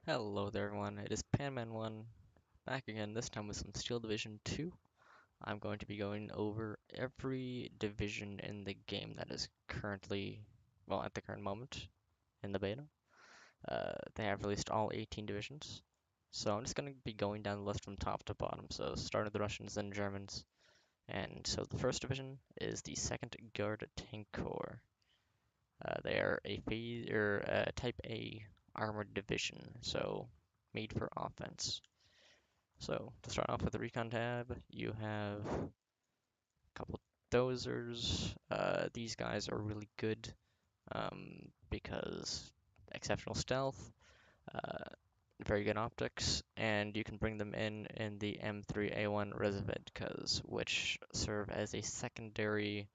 Hello there everyone, it is Panman1 back again, this time with some Steel Division 2. I'm going to be going over every division in the game that is currently, well, at the current moment in the beta. They have released all 18 divisions, so I'm just going to be going down the list from top to bottom, so starting with the Russians, then Germans. And so the first division is the 2nd Guard Tank Corps. They are a Type A armored division, so made for offense. So to start off with the recon tab, you have a couple dozers. These guys are really good because exceptional stealth, uh, very good optics, and you can bring them in the M3A1 Rezvedkas, which serve as a secondary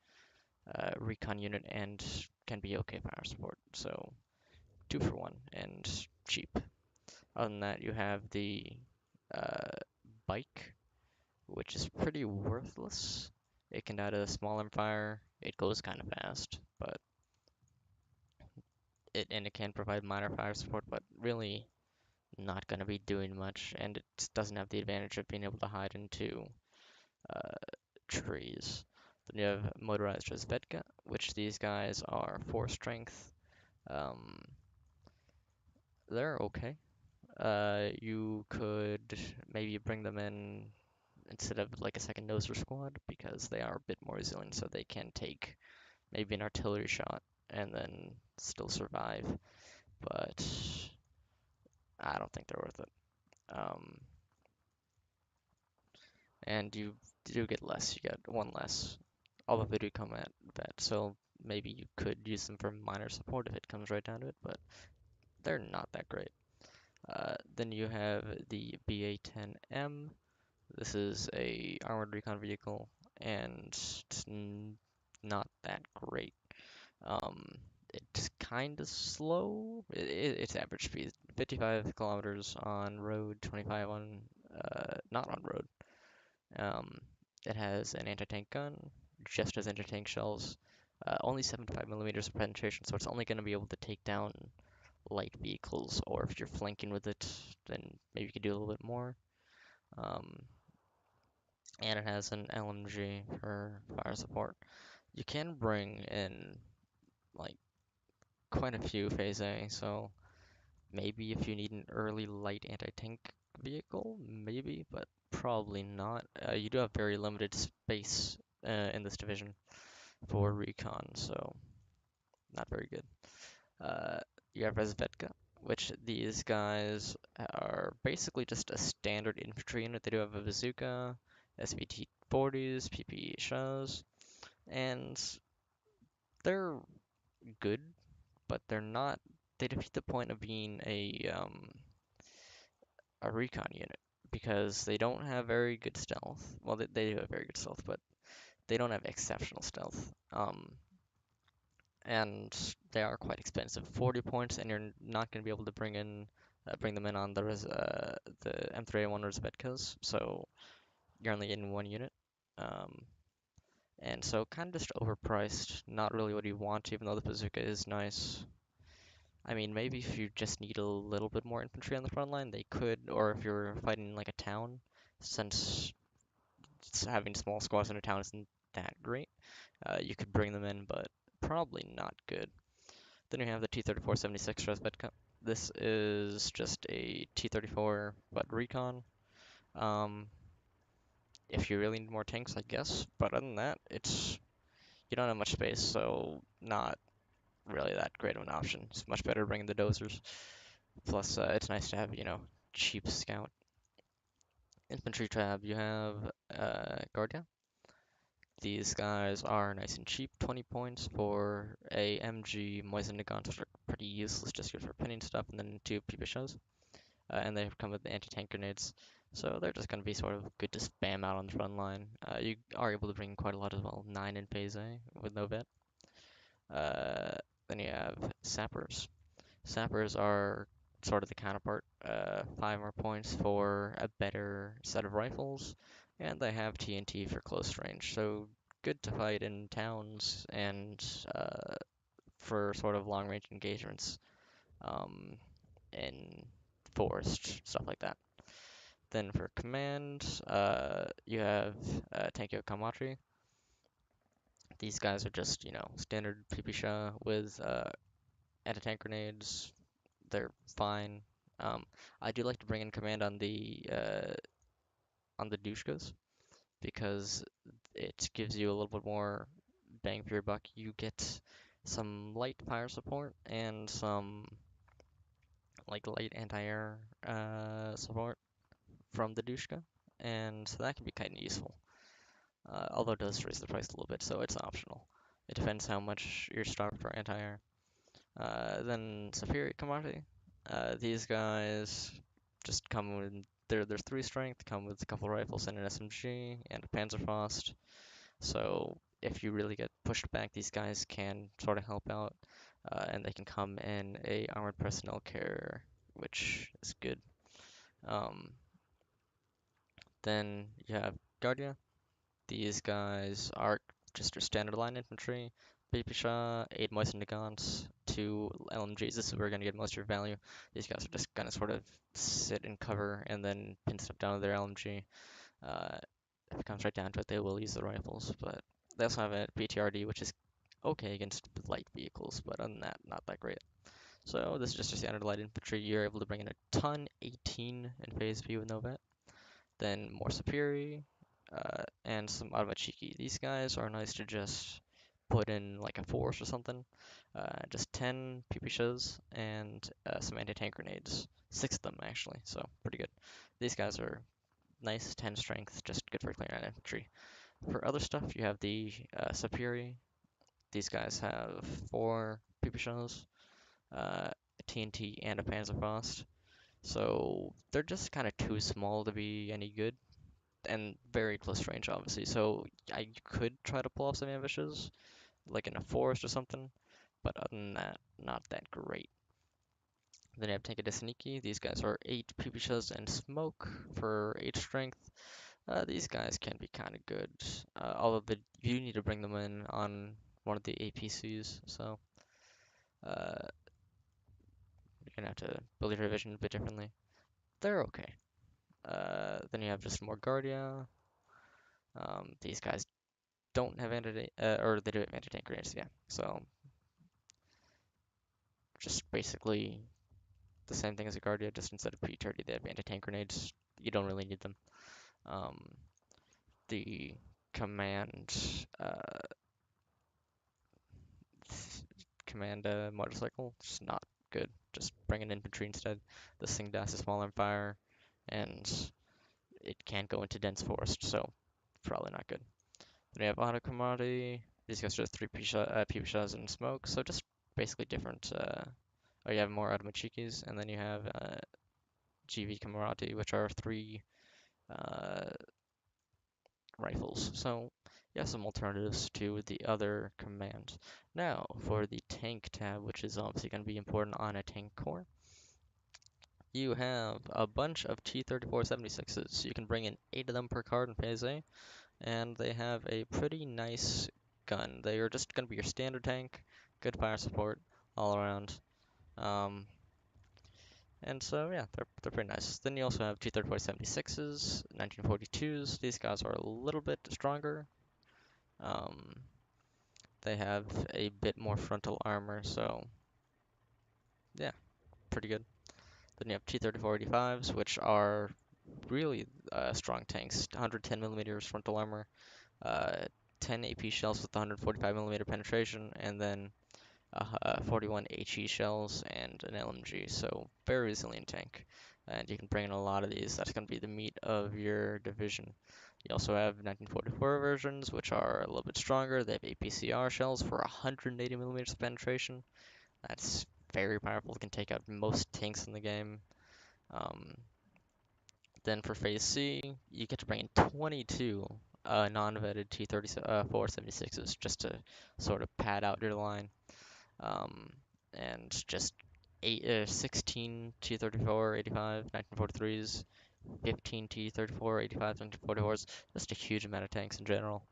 recon unit and can be okay fire support. So 2 for 1 and cheap. Other than that, you have the uh, bike, which is pretty worthless. It can die to a small fire. It goes kind of fast, but it can provide minor fire support, but really not going to be doing much, and it doesn't have the advantage of being able to hide into uh, trees. Then you have motorized Razvedka, which these guys are 4 strength. Um, they're okay. You could maybe bring them in instead of like a second Noser squad because they are a bit more resilient, so they can take maybe an artillery shot and then still survive. But I don't think they're worth it. Um, and you do get less. You get 1 less. Although they do come at vet, so maybe you could use them for minor support if it comes right down to it. But they're not that great. Then you have the BA-10M. This is a armored recon vehicle, and it's not that great. Um, it's kind of slow. It's average speed, 55 kilometers on road, 25 on not on road. Um, it has an anti-tank gun, just as anti-tank shells. Only 75 millimeters of penetration, so it's only going to be able to take down light vehicles. Or if you're flanking with it, then maybe you could do a little bit more. Um, and it has an LMG for fire support. You can bring in like quite a few Phase A, so maybe if you need an early light anti-tank vehicle, maybe, but probably not. You do have very limited space in this division for recon, so not very good. Uh, you have Rezvedka, which these guys are basically just a standard infantry unit. They do have a bazooka, SVT-40s, PP shells, and they're good, but they're not. They defeat the point of being a recon unit because they don't have very good stealth. Well, they do have very good stealth, but they don't have exceptional stealth. And they are quite expensive. 40 points, and you're not going to be able to bring them in on the M3A1 Rezvedkas, so you're only getting 1 unit. Um, and so kind of just overpriced. Not really what you want, even though the bazooka is nice. I mean, maybe if you just need a little bit more infantry on the front line, they could, or if you're fighting like a town, since having small squads in a town isn't that great, you could bring them in, but probably not good. Then you have the T-34-76 Resvedka. This is just a T-34 but recon. Um, if you really need more tanks, I guess. But other than that, you don't have much space, so not really that great of an option. It's much better bringing the dozers. Plus, it's nice to have, cheap scout. Infantry tab, you have Guardia. These guys are nice and cheap, 20 points for a MG Moisenigans, which are pretty useless, just good for pinning stuff, and then 2 Pipishas. And they come with anti-tank grenades, so they're just going to be sort of good to spam out on the front line. You are able to bring quite a lot as well, 9 in Phase A with no vet. Uh, then you have Sappers. Sappers are sort of the counterpart. 5 more points for a better set of rifles, and they have TNT for close range, so good to fight in towns and for sort of long range engagements. Um, in forest, stuff like that. Then for command, you have Tenkyo Kamachi. These guys are just, standard PP Sha with anti-tank grenades. They're fine. Um, I do like to bring in command on the Dushkas because it gives you a little bit more bang for your buck. You get some light fire support and some like light anti-air support from the Dushka, and so that can be kind of useful. Although it does raise the price a little bit, so it's optional. It depends how much you're starved for anti-air. Then Superior Commodity. These guys just come with they're 3 strength, come with a couple rifles and an SMG and a Panzerfaust. So if you really get pushed back, these guys can sort of help out, and they can come in a armored personnel carrier, which is good. Um, then you have Guardia. These guys are just your standard line infantry. Pipisha, 8 Moistened Nagants, 2 LMGs. This is where you're going to get most of your value. These guys are just going to sort of sit in cover and then pin stuff down with their LMG. Uh, if it comes right down to it, they will use the rifles, but they also have a PTRD, which is okay against light vehicles, but other than that, not that great. So this is just a standard light infantry. You're able to bring in a ton, 18 in phase B with no vet. Then more superior, and some Armachiki. These guys are nice to just put in like a force or something. Just 10 PPSHs and some anti-tank grenades. 6 of them actually, so pretty good. These guys are nice, 10 strength, just good for clearing out infantry. For other stuff, you have the Superi. These guys have 4 PPSHs, a TNT, and a Panzerfaust. So they're just kind of too small to be any good, and very close range, obviously. So I could try to pull off some ambushes, like in a forest or something, but other than that, not that great. Then you have Tenka Desaniki. These guys are 8 PPSHs and smoke for 8 strength. These guys can be kind of good, although you need to bring them in on one of the APCs, so uh, you're gonna have to build your division a bit differently. They're okay. Then you have just more Guardia. These guys don't have or they do have anti-tank grenades, yeah. So just basically the same thing as a Guardia, just instead of P30, they have anti-tank grenades. You don't really need them. Um, the command uh, command motorcycle, just not good. Just bring an infantry instead. This thing does a small arm fire, and it can't go into dense forest, so probably not good. Then we have auto commodity. These guys are just 3 PV and smoke, so just basically different. Oh, you have more Automachikis, and then you have GV Camarati, which are 3 uh, rifles. So you have some alternatives to the other commands. Now, for the tank tab, which is obviously going to be important on a tank core, you have a bunch of T-34-76s. You can bring in 8 of them per card in phase A, and they have a pretty nice gun. They are just going to be your standard tank, good fire support all around. Um, And so yeah, they're pretty nice. Then you also have T-34-76s, 1942s. These guys are a little bit stronger. Um, they have a bit more frontal armor, so yeah, pretty good. Then you have T-34-85s, which are really strong tanks. 110 millimeters frontal armor, uh, 10 AP shells with 145 millimeter penetration, and then 41 HE shells and an LMG, so very resilient tank. And you can bring in a lot of these. That's going to be the meat of your division. You also have 1944 versions, which are a little bit stronger. They have APCR shells for 180 millimeters of penetration. That's very powerful. It can take out most tanks in the game. Um, then for Phase C, you get to bring in 22 non-vetted T-34 76s just to sort of pad out your line. Um, and just 16 T-34, 85, 1943s, 15 T-34, 85, 1944s, just a huge amount of tanks in general.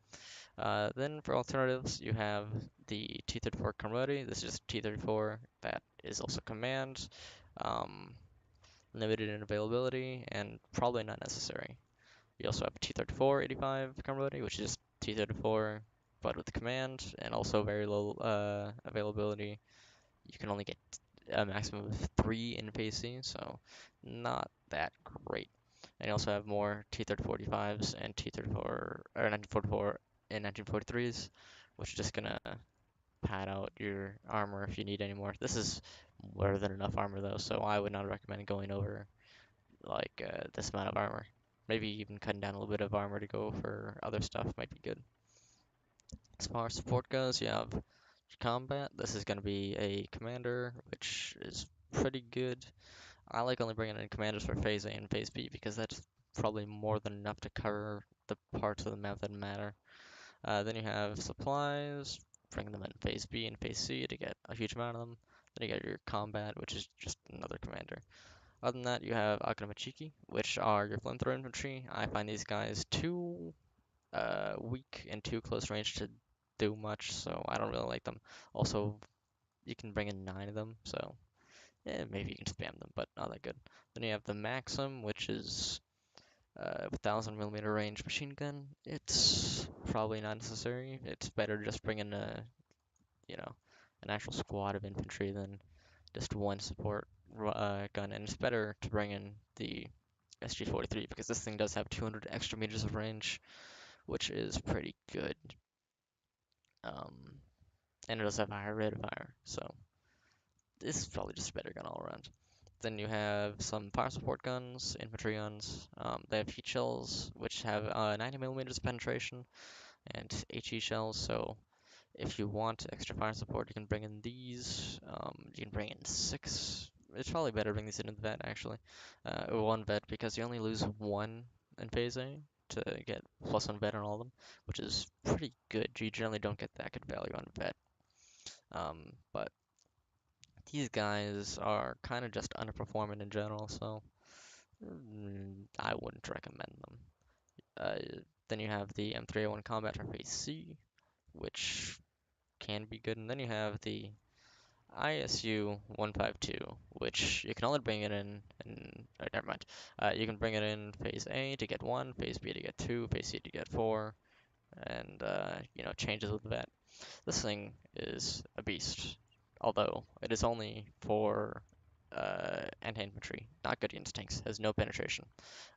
Then for alternatives, you have the T-34 Camaraderie. This is just T-34 that is also command. Um, limited in availability, and probably not necessary. You also have T-34 85 combo, which is T-34 but with the command, and also very low availability. You can only get a maximum of 3 in phase C, so not that great. And you also have more T-3045s and T-34 or 1944 and 1943s, which are just gonna pad out your armor if you need any more. This is more than enough armor though, so I would not recommend going over like this amount of armor. Maybe even cutting down a little bit of armor to go for other stuff might be good. As far as support goes, you have combat. This is going to be a commander, which is pretty good. I like only bringing in commanders for phase A and phase B because that's probably more than enough to cover the parts of the map that matter. Then you have supplies, bring them in phase B and phase C to get a huge amount of them. Then you get your combat, which is just another commander. Other than that, you have Akanamachiki, which are your flamethrower infantry. I find these guys too weak and too close range to do much, so I don't really like them. Also, you can bring in 9 of them, so yeah, maybe you can spam them, but not that good. Then you have the Maxim, which is 1000 millimeter range machine gun. It's probably not necessary. It's better to just bring in you know, an actual squad of infantry than just one support gun, and it's better to bring in the SG-43 because this thing does have 200 extra meters of range, which is pretty good. Um, and it does have a higher rate of fire, so this is probably just a better gun all around. Then you have some fire support guns, infantry guns. They have heat shells, which have 90 millimeters penetration, and HE shells. So if you want extra fire support, you can bring in these. You can bring in 6. It's probably better to bring these in the vet actually, or 1 vet because you only lose 1 in phase A to get +1 vet on all of them, which is pretty good. You generally don't get that good value on vet. But these guys are kind of just underperforming in general, so I wouldn't recommend them. Then you have the M3A1 Combat for phase C, which can be good, and then you have the ISU 152, which you can only bring it in never mind. You can bring it in phase A to get 1, phase B to get 2, phase C to get 4, and changes with that. This thing is a beast, although it is only for anti-infantry, not good against tanks. Has no penetration.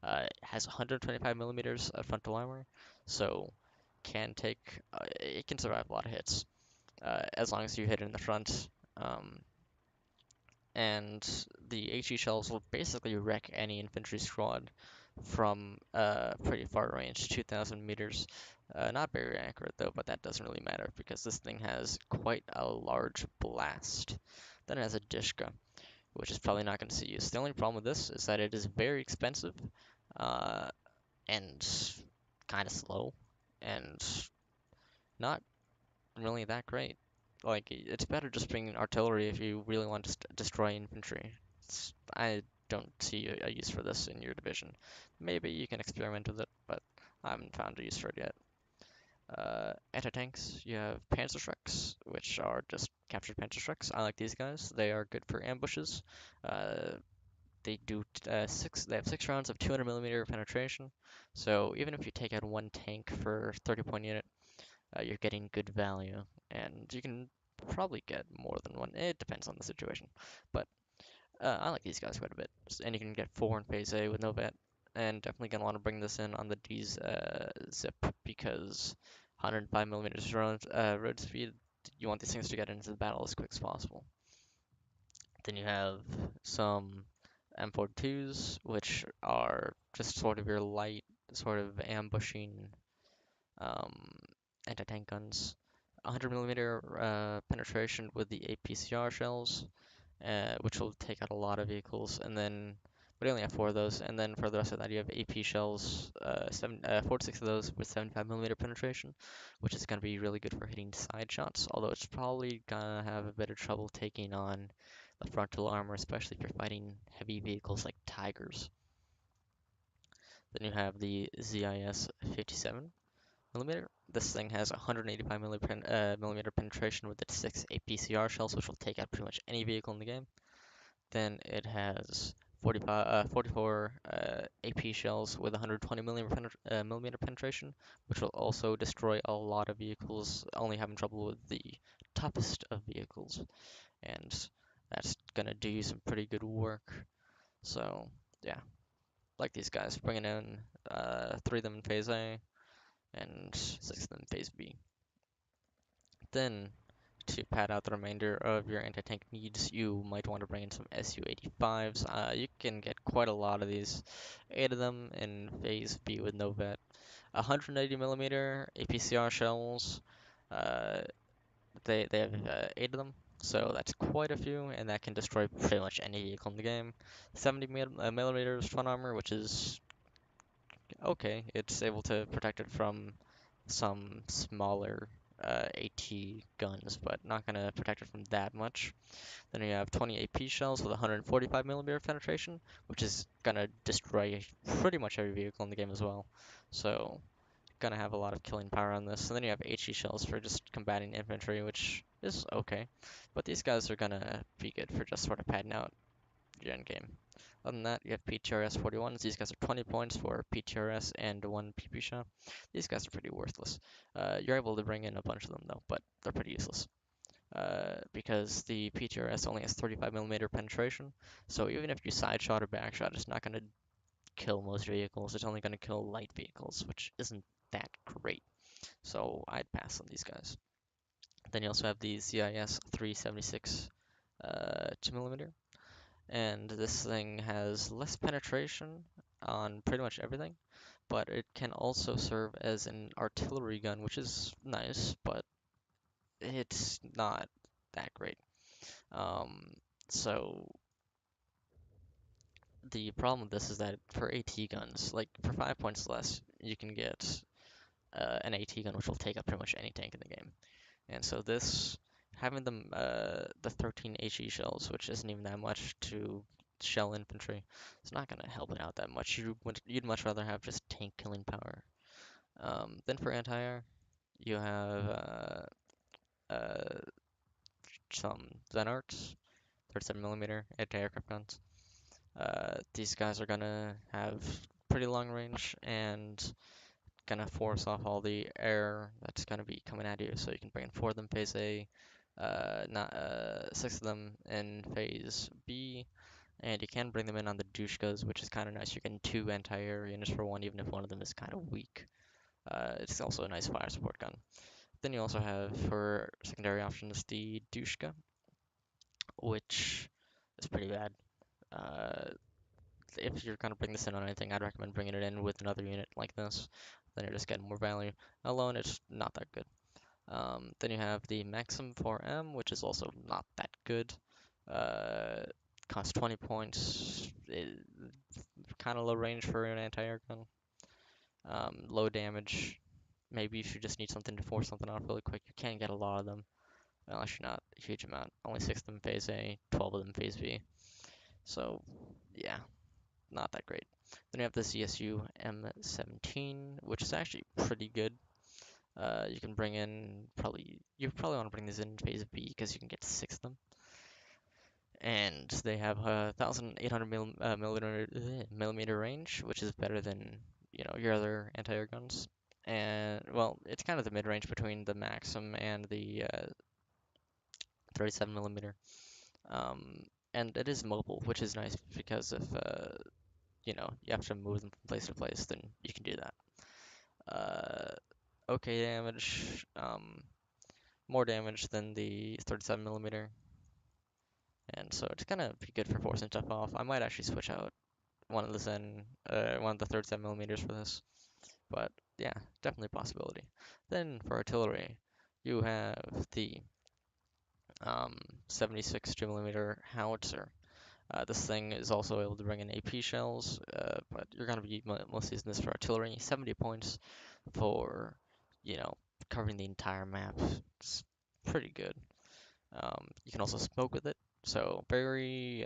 It has 125 millimeters of frontal armor, so it can survive a lot of hits as long as you hit it in the front. Um, and the HE shells will basically wreck any infantry squad from pretty far range, 2,000 meters. Not very accurate though, but that doesn't really matter because this thing has quite a large blast. Then it has a Dishka, which is probably not going to see use. The only problem with this is that it is very expensive uh, and kind of slow and not really that great. Like, it's better just bringing artillery if you really want to destroy infantry. I don't see a use for this in your division. Maybe you can experiment with it, but I haven't found a use for it yet. Anti-tanks, you have Panzerschrecks, which are just captured Panzerschrecks. I like these guys. They are good for ambushes. Uh, they do 6. They have 6 rounds of 200 millimeter penetration. So even if you take out 1 tank for 30-point unit, you're getting good value, and you can probably get more than 1. It depends on the situation, but I like these guys quite a bit. And you can get 4 in phase A with no vet, and definitely gonna want to bring this in on the D's zip because 105 millimeters road speed. You want these things to get into the battle as quick as possible. Then you have some M42s, which are just sort of your light, sort of ambushing um, anti-tank guns. 100 millimeter penetration with the APCR shells, which will take out a lot of vehicles. And then, but you only have 4 of those. And then for the rest of that, you have AP shells, 4 to 6 of those with 75 millimeter penetration, which is going to be really good for hitting side shots. Although it's probably gonna have a bit of trouble taking on the frontal armor, especially if you're fighting heavy vehicles like Tigers. Then you have the ZIS 57 millimeter. This thing has 185 millimeter penetration with its 6 APCR shells, which will take out pretty much any vehicle in the game. Then it has 44 AP shells with 120 millimeter penetration, which will also destroy a lot of vehicles, only having trouble with the toughest of vehicles, and that's gonna do you some pretty good work. So yeah, like these guys, bringing in three of them in phase A and six of them in phase B. Then to pad out the remainder of your anti-tank needs, you might want to bring in some Su-85s. You can get quite a lot of these, 8 of them in Phase B with no vet. 180 millimeter APCR shells, uh, they have 8 of them, so that's quite a few, and that can destroy pretty much any vehicle in the game. 70 millimeters front armor, which is okay. It's able to protect it from some smaller AT guns, but not going to protect it from that much. Then you have 20 AP shells with 145 millimeter penetration, which is going to destroy pretty much every vehicle in the game as well. So, going to have a lot of killing power on this. And then you have HE shells for just combating infantry, which is okay. But these guys are going to be good for just sort of padding out your end game. Other than that, you have PTRS 41s. These guys are 20 points for PTRS and 1 PP shot. These guys are pretty worthless. You're able to bring in a bunch of them though, but they're pretty useless. Because the PTRS only has 35 millimeter penetration, so even if you side shot or back shot, it's not going to kill most vehicles. It's only going to kill light vehicles, which isn't that great. So I'd pass on these guys. Then you also have the ZIS 376 2 millimeter, and this thing has less penetration on pretty much everything, but it can also serve as an artillery gun, which is nice, but it's not that great. Um, so the problem with this is that for AT guns, like for 5 points less, you can get an AT gun which will take up pretty much any tank in the game. And so this, having the 13 HE shells, which isn't even that much to shell infantry, it's not going to help it out that much. You'd much rather have just tank killing power. Then for anti-air, you have uh, some Zenarks, 37 millimeter anti-aircraft guns. These guys are gonna have pretty long range and gonna force off all the air that's gonna be coming at you. So you can bring in 4 of them phase A, not 6 of them in phase B, and you can bring them in on the Dushkas, which is kind of nice. You're getting 2 anti-air units for 1, even if one of them is kind of weak. It's also a nice fire support gun. Then you also have, for secondary options, the Dushka, which is pretty bad. Uh, if you're gonna bring this in on anything, I'd recommend bringing it in with another unit like this. Then you're just getting more value. Alone, it's not that good. Then you have the Maxim 4M, which is also not that good. Uh, Costs 20 points. Kind of low range for an anti-air gun. Low damage. Maybe if you just need something to force something off really quick, you can get a lot of them. Well, actually, not a huge amount. Only 6 of them phase A, 12 of them phase B. So, yeah, not that great. Then you have the CSU M17, which is actually pretty good. You can bring in you probably want to bring these in phase B because you can get 6 of them. And they have a 1,800 millimeter range, which is better than your other anti-air guns. And well, it's kind of the mid-range between the Maxim and the 37 millimeter. And it is mobile, which is nice because if you have to move them from place to place, then you can do that. Uh, okay damage, more damage than the 37 millimeter, and so it's gonna be good for forcing stuff off. I might actually switch out one of the 37 millimeters for this, but yeah, definitely a possibility. Then for artillery, you have the 76 2 millimeter howitzer. This thing is also able to bring in AP shells, but you're going to be mostly using this for artillery. 70 points for, you know, covering the entire map. It's pretty good. You can also smoke with it, so very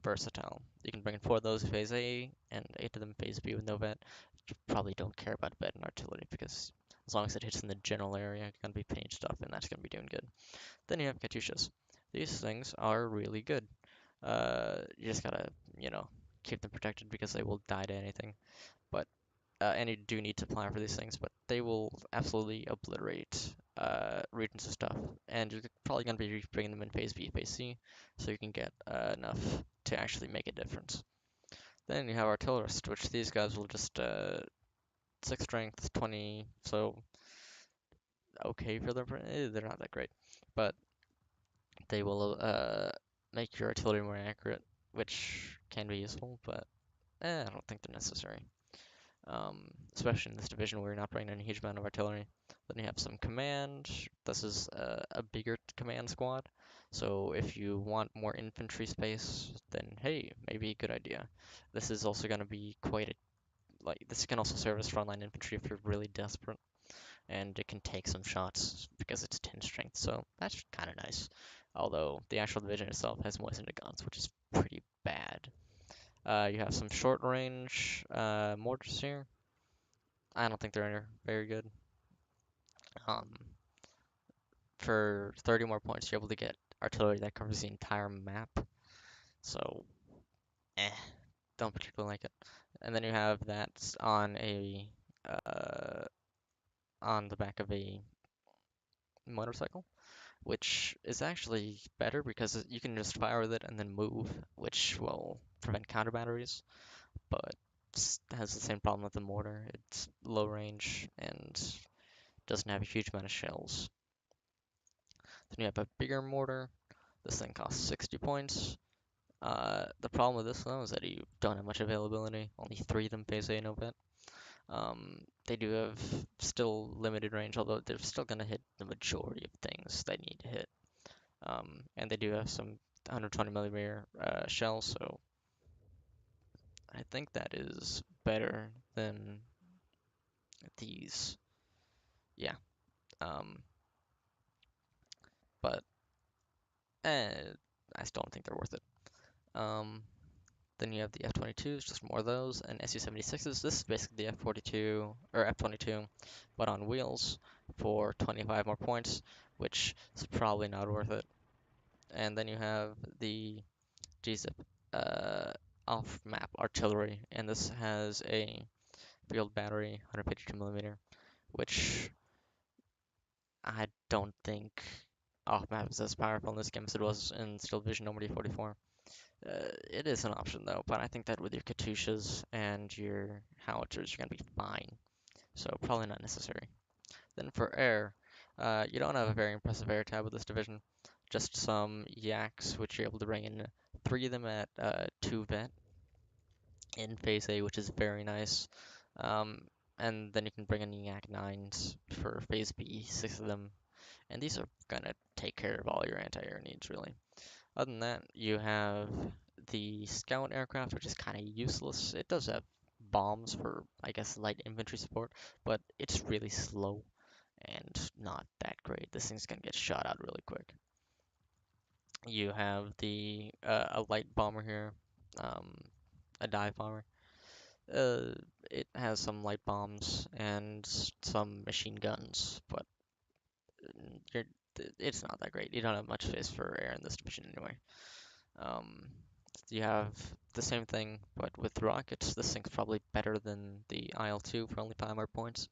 versatile. You can bring in 4 of those in phase A and 8 of them in phase B with no vet. You probably don't care about vet in artillery because as long as it hits in the general area, you're going to be pinning stuff and that's going to be doing good. Then you have Katyushas. These things are really good. You just gotta, you know, keep them protected because they will die to anything. But and you do need to plan for these things, but they will absolutely obliterate regions of stuff. And you're probably gonna be bringing them in phase B, phase C, so you can get enough to actually make a difference. Then you have artillerists, which these guys will just 6 strength, 20, so okay for them. They're not that great, but they will make your artillery more accurate, which can be useful, but I don't think they're necessary. Especially in this division where you're not bringing in a huge amount of artillery. Then you have some command. This is a bigger command squad. So if you want more infantry space, then hey, maybe a good idea. This is also going to be quite a, like, this can also serve as frontline infantry if you're really desperate, and it can take some shots because it's 10 strength, so that's kind of nice. Although the actual division itself has moistened guns, which is pretty bad. You have some short range mortars here. I don't think they're very good. Um, for 30 more points, you're able to get artillery that covers the entire map. So, eh, don't particularly like it. And then you have that uh, on the back of a motorcycle, which is actually better because you can just fire with it and then move, which will prevent counter batteries, but has the same problem with the mortar. It's low range and doesn't have a huge amount of shells. Then you have a bigger mortar. This thing costs 60 points. The problem with this though is that you don't have much availability. Only 3 of them phase A no vet. They do have still limited range, although they're still going to hit the majority of things they need to hit. And they do have some 120 millimeter shells, so I think that is better than these. Yeah. Um, but I still don't think they're worth it. Um, Then you have the F-22s, just more of those, and Su-76s. This is basically the F-42 or F-22, but on wheels for 25 more points, which is probably not worth it. And then you have the GZIP off-map artillery, and this has a field battery, 152 millimeter, which I don't think off-map is as powerful in this game as it was in Steel Division Normandy 44. It is an option though, but I think that with your Katyushas and your howitzers, you're gonna be fine. So probably not necessary. Then for air, you don't have a very impressive air tab with this division. Just some yaks, which you're able to bring in 3 of them at 2 vet in phase A, which is very nice. Um, and then you can bring in yak 9s for phase B, 6 of them. And these are gonna take care of all your anti-air needs really. Other than that, you have the scout aircraft, which is kind of useless. It does have bombs for, I guess, light infantry support, but it's really slow and not that great. This thing's gonna get shot out really quick. You have the a light bomber here, um, a dive bomber. Uh, it has some light bombs and some machine guns, but you're, it's not that great. You don't have much space for air in this division anyway. Um, you have the same thing, but with rockets. This thing's probably better than the IL-2 for only 5 more points.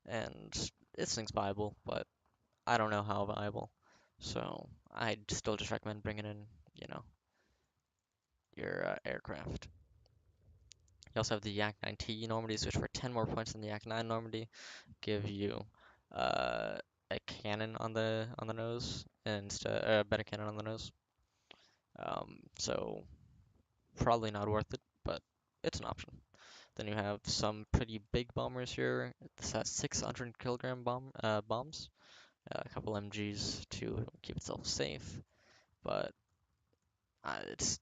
And this thing's viable, but I don't know how viable. So I'd still just recommend bringing in, you know, your aircraft. You also have the Yak-9T Normandies, which for 10 more points than the Yak-9 Normandy, give you uh, a cannon on the nose instead a better cannon on the nose. So probably not worth it, but it's an option. Then you have some pretty big bombers here. This has 600 kilogram bombs, a couple MGs to keep itself safe, but it's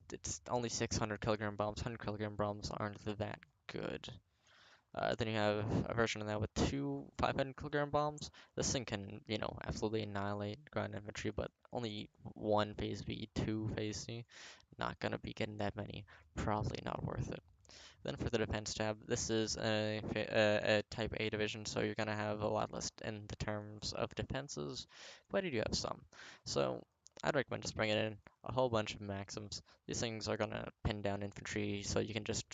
only 600 kilogram bombs. 100 kilogram bombs aren't that good. Then you have a version of that with 2 500 kilogram bombs. This thing can, you know, absolutely annihilate ground infantry, but only 1 phase B, 2 phase C. Not gonna be getting that many. Probably not worth it. Then for the defense tab, this is a type A division, so you're gonna have a lot less in the terms of defenses, but you do have some. So I'd recommend just bringing in a whole bunch of Maxims. These things are gonna pin down infantry, so you can just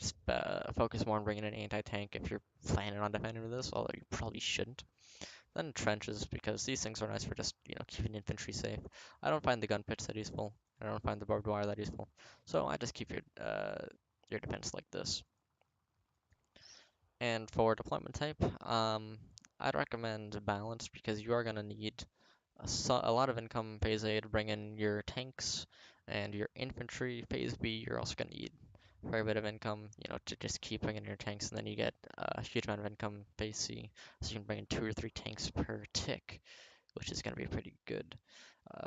focus more on bringing in anti-tank if you're planning on defending with this, although you probably shouldn't. Then trenches, because these things are nice for just, keeping infantry safe. I don't find the gun pits that useful. I don't find the barbed wire that useful. So I just keep your defense like this. And for deployment type, I'd recommend balanced because you are gonna need a lot of income phase A to bring in your tanks and your infantry. Phase B, you're also going to need a fair bit of income, to just keep bringing in your tanks, and then you get a huge amount of income phase C, so you can bring in 2 or 3 tanks per tick, which is going to be pretty good.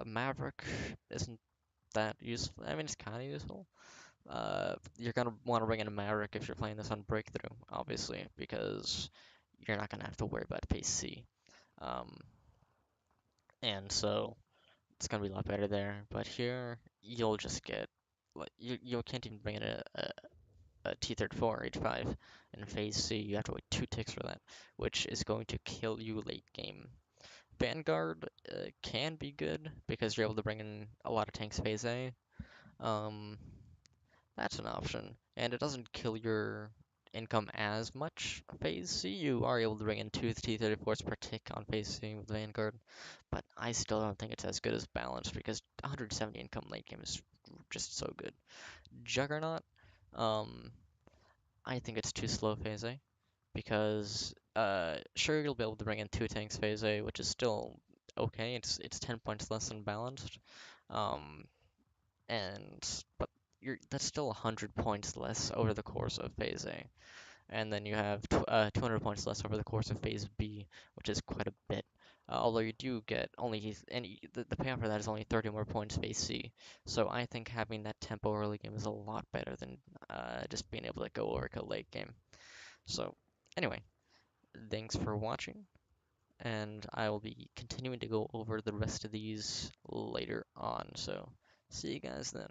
Maverick isn't that useful. I mean, it's kind of useful. You're going to want to bring in a Maverick if you're playing this on Breakthrough, obviously, because you're not going to have to worry about phase C. Um, and so it's gonna be a lot better there. But here you'll just get like you can't even bring in a T-34 H5 in phase C. You have to wait 2 ticks for that, which is going to kill you late game. Vanguard can be good because you're able to bring in a lot of tanks phase A. Um, that's an option, and it doesn't kill your income as much. Phase C, you are able to bring in 2 T-34s per tick on phase C with Vanguard, but I still don't think it's as good as balanced because 170 income late game is just so good. Juggernaut, um, I think it's too slow phase A because sure you'll be able to bring in 2 tanks phase A, which is still okay. It's 10 points less than balanced, um, and but that's still 100 points less over the course of phase A. And then you have 200 points less over the course of phase B, which is quite a bit. Although you do get only, the payoff for that is only 30 more points phase C. So I think having that tempo early game is a lot better than just being able to go overkill late game. So anyway, thanks for watching, and I will be continuing to go over the rest of these later on. So see you guys then.